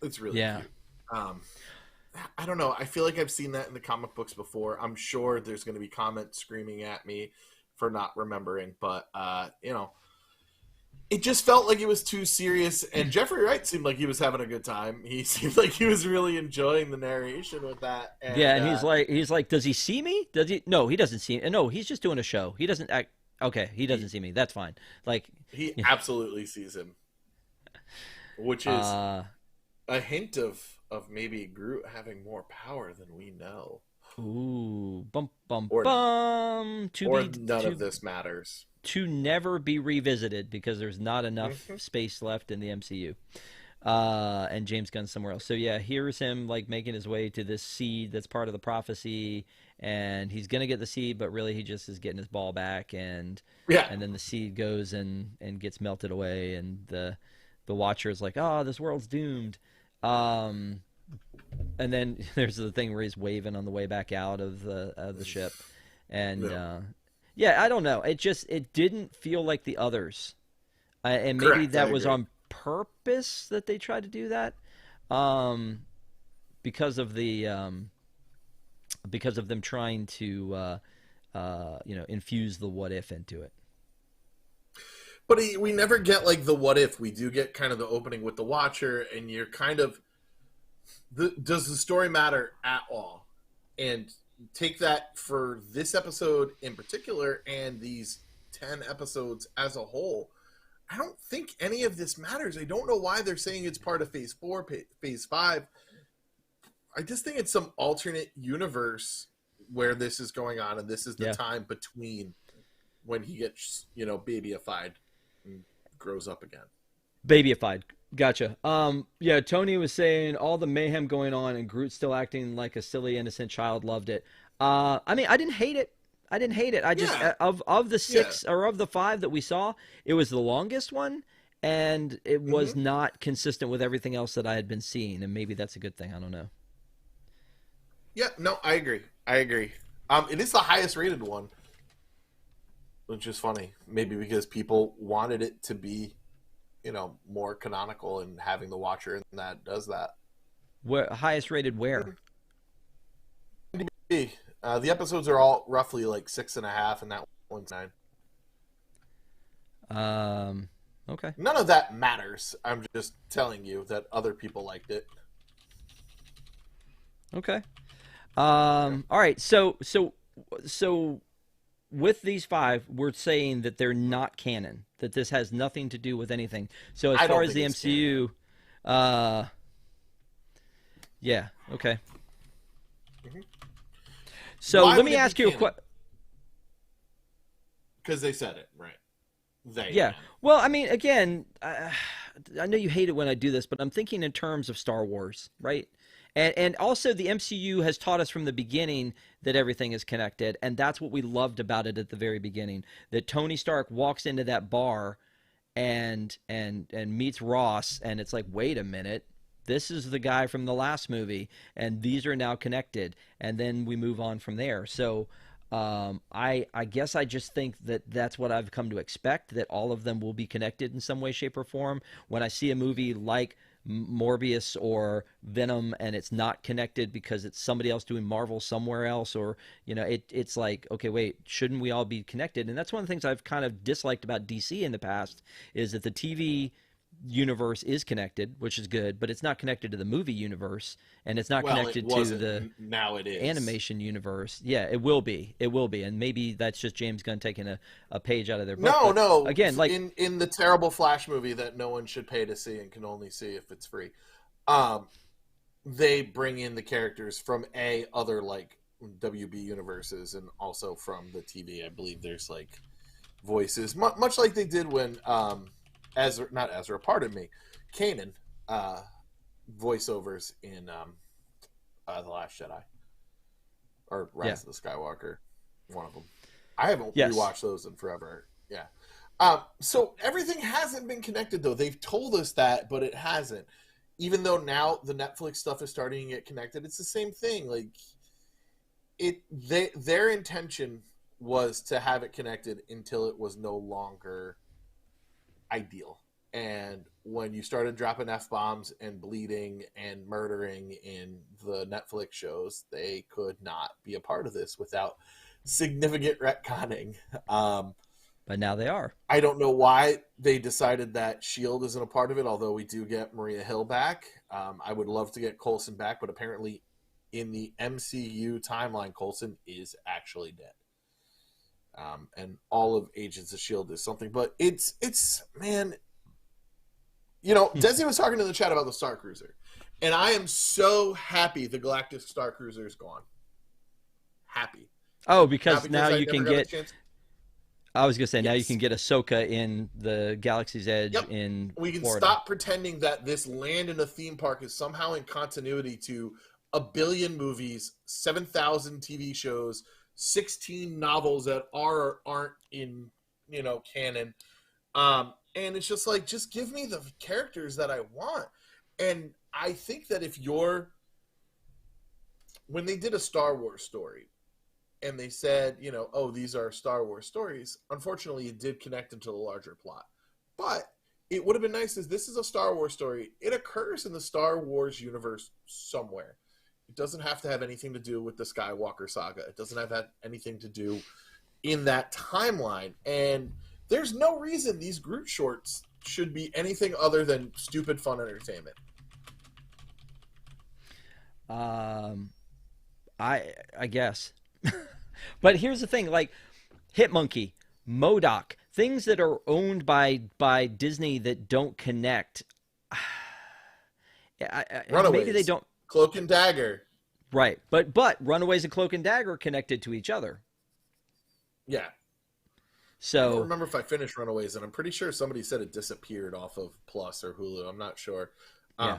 It's really cute. I don't know. I feel like I've seen that in the comic books before. I'm sure there's going to be comments screaming at me for not remembering, but it just felt like it was too serious. And Jeffrey Wright seemed like he was having a good time. He seemed like he was really enjoying the narration with that. And, And he's like, does he see me? Does he? No, he doesn't see. No, he's just doing a show. He doesn't act. Okay, he doesn't see me. That's fine. Like he absolutely sees him, which is a hint of maybe Groot having more power than we know. Ooh, bum bum Or- bum. None of this matters. To never be revisited because there's not enough space left in the MCU. And James Gunn's somewhere else. So yeah, here's him like making his way to this seed that's part of the prophecy, and he's gonna get the seed, but really he just is getting his ball back, and then the seed goes and gets melted away, and the Watcher is like, oh, this world's doomed. And then there's the thing where he's waving on the way back out of the ship. And No. yeah, I don't know. It didn't feel like the others, and maybe Correct. I that was agree. on purpose that they tried to do that, um, because of the because of them trying to infuse the what if into it. But we never get like the what if. We do get kind of the opening with the Watcher, and you're kind of does the story matter at all? And take that for this episode in particular, and these 10 episodes as a whole. I don't think any of this matters. I don't know why they're saying it's part of Phase 4, Phase 5. I just think it's some alternate universe where this is going on, and this is the Yeah. time between when he gets, babyified and grows up again. Babyified. Gotcha. Yeah, Tony was saying all the mayhem going on and Groot still acting like a silly, innocent child. Loved it. I mean, I didn't hate it. I didn't hate it. I just Yeah, of the yeah. 6 or of the 5 that we saw, it was the longest one, and it was Hmm. not consistent with everything else that I had been seeing. And maybe that's a good thing. I don't know. Yeah, no, I agree. I agree. It is the highest rated one, which is funny. Maybe because people wanted it to be, more canonical, and having the Watcher and that does that. Where highest rated where? The episodes are all roughly like 6.5, and that one's 9. Okay. None of that matters. I'm just telling you that other people liked it. Okay. Yeah. All right. So with these 5, we're saying that they're not canon. That this has nothing to do with anything. So as I far don't as think the it's canon. MCU, uh, yeah. Okay. Hmm. So Why let would me it be ask you a canon? question. Because they said it, right? They, Yeah. them. Well, I mean, again, I know you hate it when I do this, but I'm thinking in terms of Star Wars, right? And also the MCU has taught us from the beginning that everything is connected, and that's what we loved about it at the very beginning. That Tony Stark walks into that bar and meets Ross, and it's like, wait a minute, this is the guy from the last movie, and these are now connected, and then we move on from there. So I guess I just think that that's what I've come to expect, that all of them will be connected in some way, shape, or form. When I see a movie like Morbius or Venom and it's not connected because it's somebody else doing Marvel somewhere else, or it's like, okay, wait, shouldn't we all be connected? And that's one of the things I've kind of disliked about DC in the past, is that the TV universe is connected, which is good, but it's not connected to the movie universe, and it's not Well, it connected to wasn't. the Now it is. animation universe. Yeah, it will be. It will be. And maybe that's just James Gunn taking a page out of their book. No, But no. again, like, In the terrible Flash movie that no one should pay to see and can only see if it's free, um, they bring in the characters from other like WB universes, and also from the TV. I believe there's like voices, much like they did when Ezra, not Ezra, pardon me, Kanan, uh, voiceovers in the Last Jedi or yeah. Rise of the Skywalker, one of them. I haven't Yes. rewatched those in forever. Yeah. So everything hasn't been connected though. They've told us that, but it hasn't. Even though now the Netflix stuff is starting to get connected, it's the same thing. Like their intention was to have it connected until it was no longer ideal. And when you started dropping F bombs and bleeding and murdering in the Netflix shows, they could not be a part of this without significant retconning. But now they are. I don't know why they decided that Shield isn't a part of it, although we do get Maria Hill back. I would love to get Coulson back, but apparently in the MCU timeline, Coulson is actually dead. And all of Agents of Shield is something, but it's man. Desi was talking in the chat about the Star Cruiser, and I am so happy the Galactic Star Cruiser is gone. Happy. Oh, Not because now because I you never can got a get. chance. I was gonna say now you Yes. can get Ahsoka in the Galaxy's Edge Yep. in We can Florida. stop pretending that this land in a theme park is somehow in continuity to a billion movies, 7,000 TV shows, 16 novels that are or aren't in, canon. And it's just like, just give me the characters that I want. And I think that when they did a Star Wars story, and they said, oh, these are Star Wars stories, unfortunately, it did connect into the larger plot. But it would have been nice as this is a Star Wars story. It occurs in the Star Wars universe somewhere. It doesn't have to have anything to do with the Skywalker saga. It doesn't have anything to do in that timeline. And there's no reason these Groot shorts should be anything other than stupid fun entertainment. I guess. But here's the thing, like Hitmonkey, MODOK, things that are owned by Disney that don't connect. Runaways, maybe they don't. Cloak and Dagger. Right. But Runaways and Cloak and Dagger are connected to each other. Yeah. So I don't remember if I finished Runaways, and I'm pretty sure somebody said it disappeared off of Plus or Hulu. I'm not sure. yeah.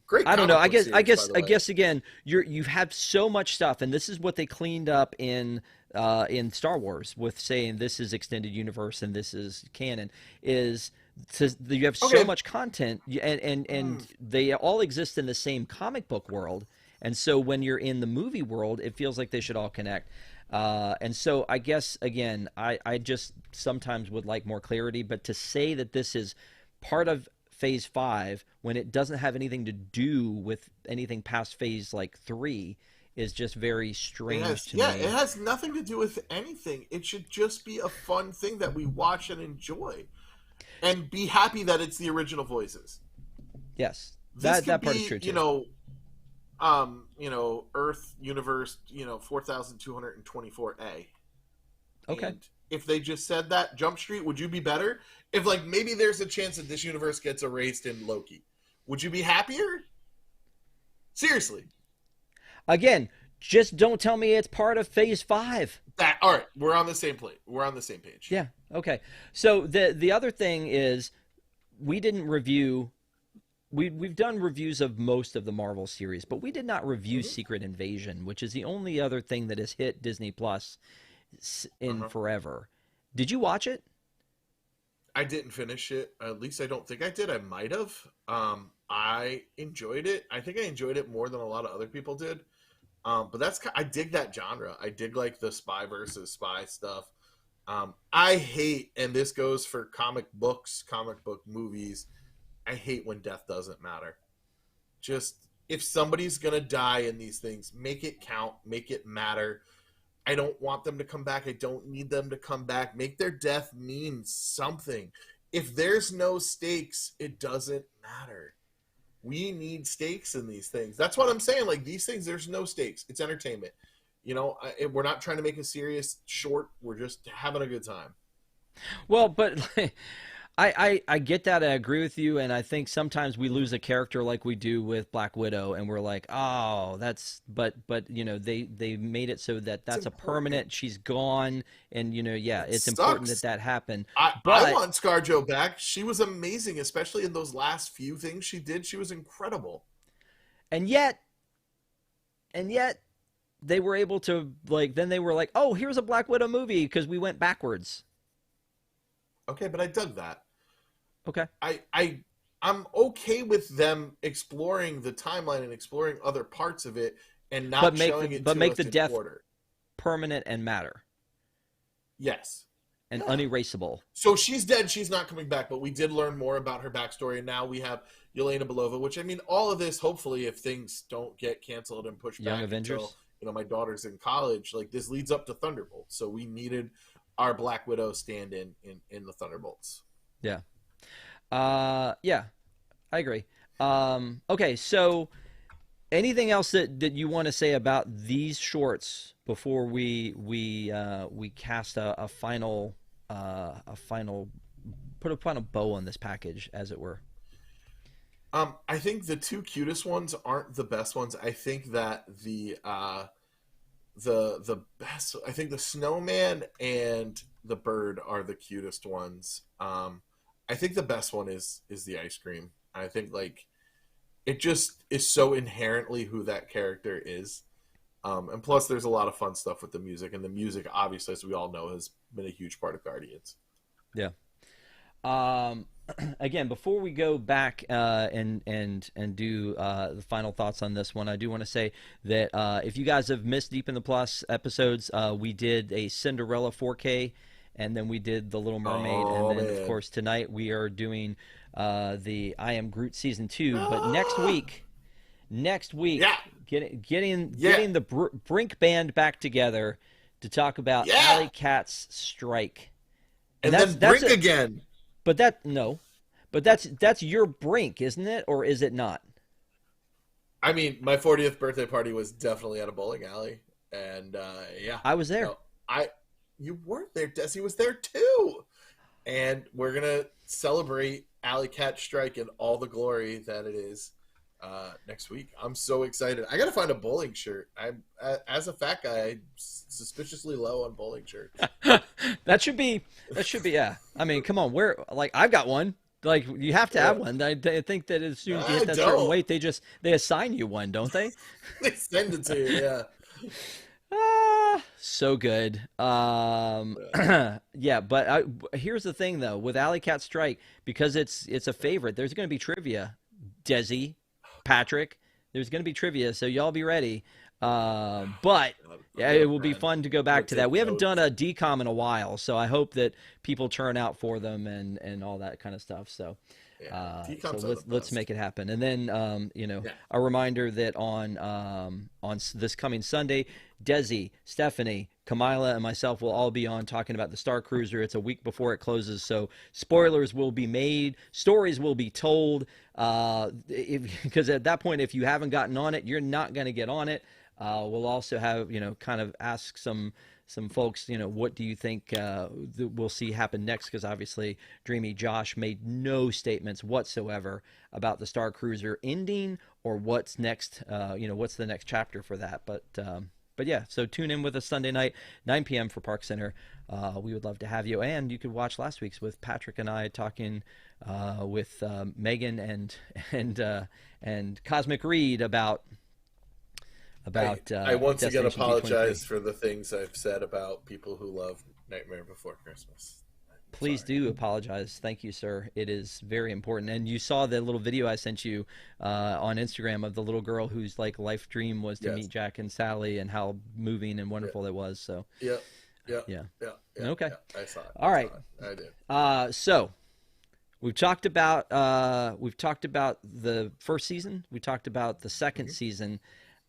Great. I don't know. comic book series, I guess again, you have so much stuff, and this is what they cleaned up in Star Wars with saying this is extended universe and this is canon. Is you have so much content, and they all exist in the same comic book world, and so when you're in the movie world, it feels like they should all connect. And so I guess again, I just sometimes would like more clarity, but to say that this is part of Phase 5 when it doesn't have anything to do with anything past Phase like 3 is just very strange to me. Yeah, it has nothing to do with anything. It should just be a fun thing that we watch and enjoy, and be happy that it's the original voices. Yes, This that could part be, is true too. Earth universe, 4224A. Okay. And if they just said that, Jump Street, would you be better? If like maybe there's a chance that this universe gets erased in Loki, would you be happier? Seriously. Again, just don't tell me it's part of Phase 5. All right, we're on the same plate. We're on the same page. Yeah. Okay. So the other thing is we didn't review. We've done reviews of most of the Marvel series, but we did not review Secret Invasion, which is the only other thing that has hit Disney Plus in forever. Did you watch it? I didn't finish it. At least I don't think I did. I might have. I enjoyed it. I think I enjoyed it more than a lot of other people did. But I dig that genre. I dig like the spy versus spy stuff. I hate, and this goes for comic books, comic book movies, I hate when death doesn't matter. Just, if somebody's going to die in these things, make it count, make it matter. I don't want them to come back. I don't need them to come back. Make their death mean something. If there's no stakes, it doesn't matter. We need stakes in these things. That's what I'm saying. Like, these things, there's no stakes. It's entertainment. We're not trying to make a serious short. We're just having a good time. Well, but I get that. I agree with you, and I think sometimes we lose a character like we do with Black Widow, and we're like, oh, that's but they made it so that's a permanent. She's gone, and it's important that happened. I want ScarJo back. She was amazing, especially in those last few things she did. She was incredible. And yet they were able to then they were like, oh, here's a Black Widow movie because we went backwards. Okay, but I dug that. Okay. I'm okay with them exploring the timeline and exploring other parts of it and not showing it to make us the in death order. Permanent and matter. Yes. And unerasable. So she's dead. She's not coming back, but we did learn more about her backstory, and now we have Yelena Belova, which, I mean, all of this, hopefully, if things don't get canceled and pushed Young back Avengers. until, my daughter's in college, like, this leads up to Thunderbolt. So we needed our Black Widow stand-in in the Thunderbolts. Yeah. Yeah, I agree. Okay, so anything else that you want to say about these shorts before we cast a final put a final bow on this package, as it were? I think the two cutest ones aren't the best ones. I think that the best, I think the snowman and the bird are the cutest ones. I think the best one is the ice cream. I think like it just is so inherently who that character is. And plus there's a lot of fun stuff with the music, and the music obviously, as we all know, has been a huge part of Guardians. Yeah. Um, again, before we go back and do the final thoughts on this one, I do want to say that if you guys have missed Deep in the Plus episodes, we did a Cinderella 4K, and then we did the Little Mermaid, and Oh then of man. course tonight we are doing the I Am Groot season 2. But next Yeah. week, Yeah. getting the Brink band back together to talk about Yeah. Alley Cat's strike, and And then that's Brink it. again. But that no, but that's your Brink, isn't it, or is it not? I mean, my 40th birthday party was definitely at a bowling alley, and yeah, I was there. no, I you weren't there. Desi was there too, and we're gonna celebrate Alley Cat Strike in all the glory that it is next week. I'm so excited. I gotta find a bowling shirt. I'm as a fat guy, I'm suspiciously low on bowling shirts. that should be yeah. I mean, come on, where like I've got one. Like you have to Yeah, have one. I think that as soon as you I hit that certain don't. weight, they assign you one, don't they? They send it to you. Yeah. Ah, so good. Yeah. Yeah, but here's the thing though, with Alley Cat Strike, because it's a favorite. There's going to be trivia. Desi, Patrick, there's going to be trivia, so y'all be ready. But I'm yeah, gonna it will be run. fun to go I'm gonna back to that. take We haven't done notes. a decom in a while, so I hope that people turn out for them and all that kind of stuff. So. Yeah, So T-Coms are the let's make best. it happen, and then Yeah. a reminder that on this coming Sunday, Desi, Stephanie, Kamila, and myself will all be on talking about the Star Cruiser. It's a week before it closes, so spoilers will be made, stories will be told. Because at that point, if you haven't gotten on it, you're not going to get on it. We'll also have kind of ask some folks, what do you think we'll see happen next? Because obviously, Dreamy Josh made no statements whatsoever about the Star Cruiser ending or what's next. What's the next chapter for that? But yeah, so tune in with us Sunday night, 9 p.m. for Park Center. We would love to have you, and you could watch last week's with Patrick and I talking with Megan and Cosmic Reed about I once again Destination D23. apologize for the things I've said about people who love Nightmare Before Christmas. I'm Please sorry. do apologize. Thank you, sir. It is very important. And you saw the little video I sent you on Instagram of the little girl whose like life dream was to meet Yes. Jack and Sally, and how moving and Yeah. wonderful it was. So Yeah. Yeah. yeah. Yeah. Yeah. Okay. Yeah. I saw it. All I right. saw it. I did. So we've talked about the first season. We talked about the second Hmm. season.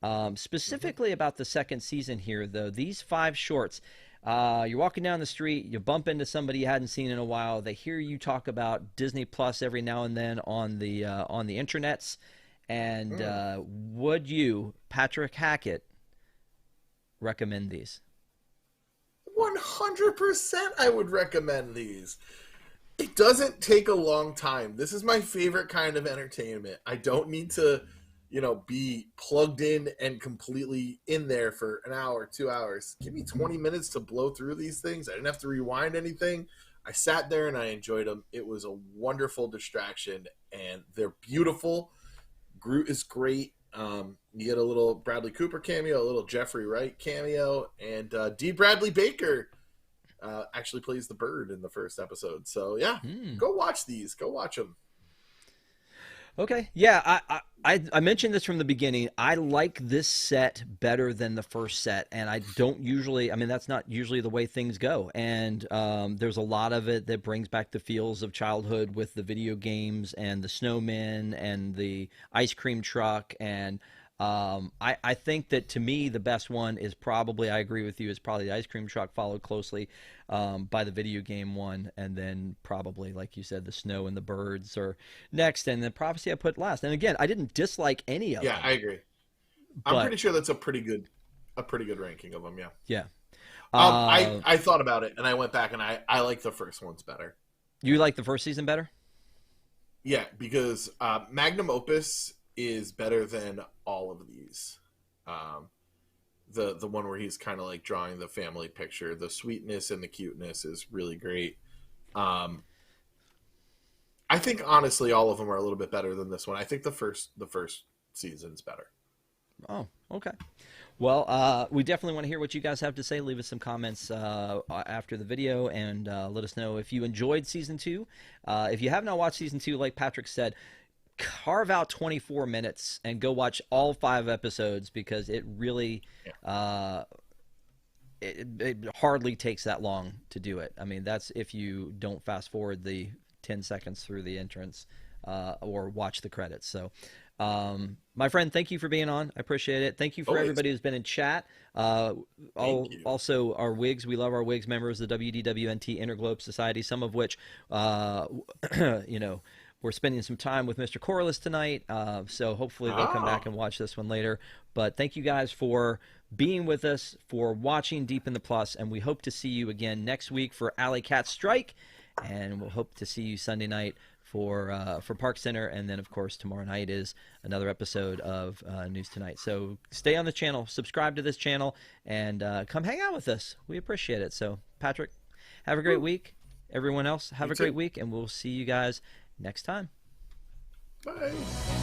Hmm. Specifically about the second season here, though, these 5 shorts. You're walking down the street, you bump into somebody you hadn't seen in a while. They hear you talk about Disney Plus every now and then on the internets. And Mm. would you, Patrick Hackett, recommend these? 100% I would recommend these. It doesn't take a long time. This is my favorite kind of entertainment. I don't need to, be plugged in and completely in there for an hour, 2 hours. Give me 20 minutes to blow through these things. I didn't have to rewind anything. I sat there and I enjoyed them. It was a wonderful distraction, and they're beautiful. Groot is great. You get a little Bradley Cooper cameo, a little Jeffrey Wright cameo, and D. Bradley Baker actually plays the bird in the first episode. So yeah, Hmm. go watch these. Go watch them. Okay. Yeah, I mentioned this from the beginning. I like this set better than the first set, and I don't usually. I mean, that's not usually the way things go. And there's a lot of it that brings back the feels of childhood with the video games and the snowmen and the ice cream truck. And I think that to me the best one is probably, I agree with you, is probably the ice cream truck, followed closely by the video game one, and then probably, like you said, the snow and the birds are next, and then Prophecy I put last. And again, I didn't dislike any of Yeah, them, I agree. I'm but pretty sure that's a pretty good ranking of them. Yeah. yeah. I Uh, I thought about it and I went back and I like the first ones better. you like the first season better? Yeah, because Magnum Opus is better than all of these. Um, the one where he's kind of like drawing the family picture, the sweetness and the cuteness is really great. Um, I think honestly, all of them are a little bit better than this one. I think the first season's better. Oh, okay. Well, we definitely want to hear what you guys have to say. Leave us some comments after the video, and let us know if you enjoyed season 2. If you have not watched season 2, like Patrick said, carve out 24 minutes and go watch all 5 episodes, because it really it hardly takes that long to do it. I mean, that's if you don't fast forward the 10 seconds through the entrance or watch the credits. So, my friend, thank you for being on. I appreciate it. Thank you for everybody who's been in chat. Also, our WIGs. We love our WIGs members, the WDWNT Interglobe Society, some of which, you know, we're spending some time with Mr. Corliss tonight. So hopefully they'll come back and watch this one later. But thank you guys for being with us, for watching Deep in the Plus, and we hope to see you again next week for Alley Cat Strike, and we'll hope to see you Sunday night for Park Center, and then of course tomorrow night is another episode of News Tonight. So stay on the channel, subscribe to this channel, and come hang out with us. We appreciate it. So Patrick, have a great week. Everyone else, have a great week, and we'll see you guys next time. Bye.